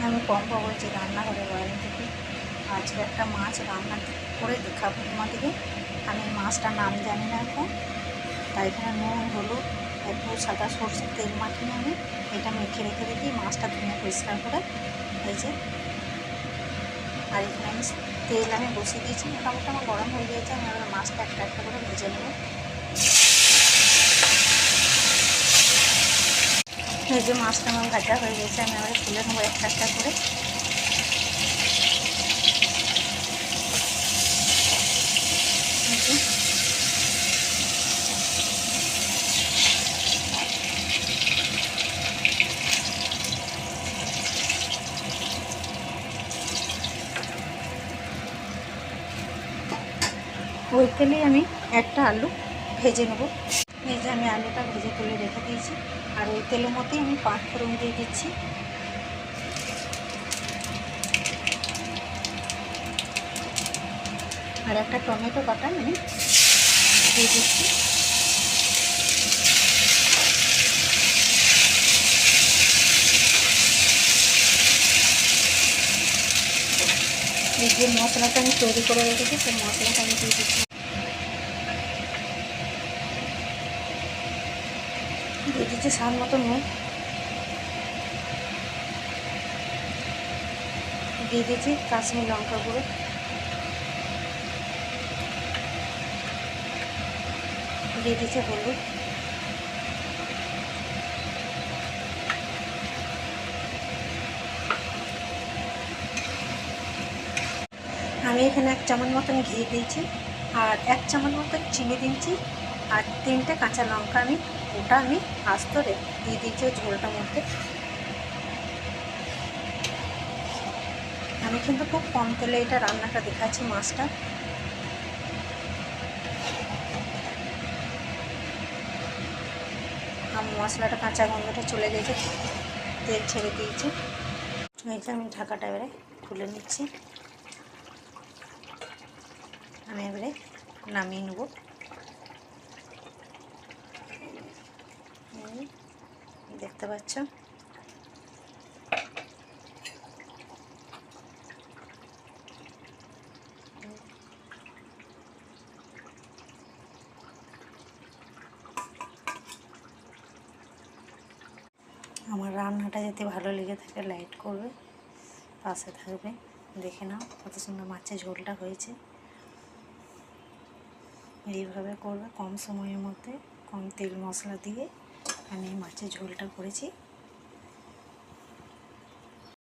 আমি পম্পা বলছি রান্নাঘরে বাইরে থেকে। আজকে একটা মাছ রান্না করে দেখাবো তোমাদেরকে। আমি মাছটার নাম জানি না এখন, তাই এখানে নুন হলুদ একটু সাদা সরষের তেল মাখিয়ে আমি এটা মেখে রেখে দিই মাছটা ধুয়ে পরিষ্কার করে। এই যে, আর এখানে আমি তেল বসিয়ে দিয়েছি, মোটামুটি আমার গরম হয়ে গিয়েছে। আমি এবার মাছটা একটা একটা করে ভেজে নেব। এই যে মাছটা আমার ভাজা হয়ে গেছে, আমি এবার তুলে নেবো একটা একটা করে। ওই তেলেই আমি একটা আলু ভেজে নেব। এই যে আমি আলুটা ভেজে তুলে রেখে দিয়েছি, আর ওই তেলের মধ্যেই আমি 5 ফোড়ন দিয়ে দিচ্ছি। আর একটা টমেটো কাটা আমি দিয়ে দিচ্ছি। এই যে মশলাটা আমি তৈরি করে রেখেছি, সেই মশলাটা আমি দিয়ে দিচ্ছি। দিয়ে দিচ্ছি স্বাদ মতো নুন, দিয়ে দিচ্ছি কাশ্মীর লঙ্কা গুঁড়ো, দিয়ে দিচ্ছি হলুদ, আমি এখানে 1 চামচ মতন ঘি দিয়েছি, আর 1 চামচ মতন চিনি দিয়েছি, আর 3টে কাঁচা লঙ্কা আমি আস্ত দিয়ে দিয়েছি ওই ঝোলটার মধ্যে। আমি কিন্তু খুব কম তেলে এটা রান্নাটা দেখাচ্ছি মাছটা। আমার মশলাটা কাঁচা গন্ধটা চলে গেছে, তেল ছেড়ে দিয়েছি। এই যে আমি ঢাকাটা এবারে খুলে নিচ্ছি। আমি এবারে নামিয়ে নেব। দেখতে পাচ্ছ, আমার রান্নাটা যদি ভালো লেগে থাকে লাইক করবে, পাশে থাকবে। দেখে নাও কত সুন্দর মাছের ঝোলটা হয়েছে। এইভাবে করবে, কম সময়ের মধ্যে কম তেল মশলা দিয়ে আমি মাছের ঝোলটা করেছি।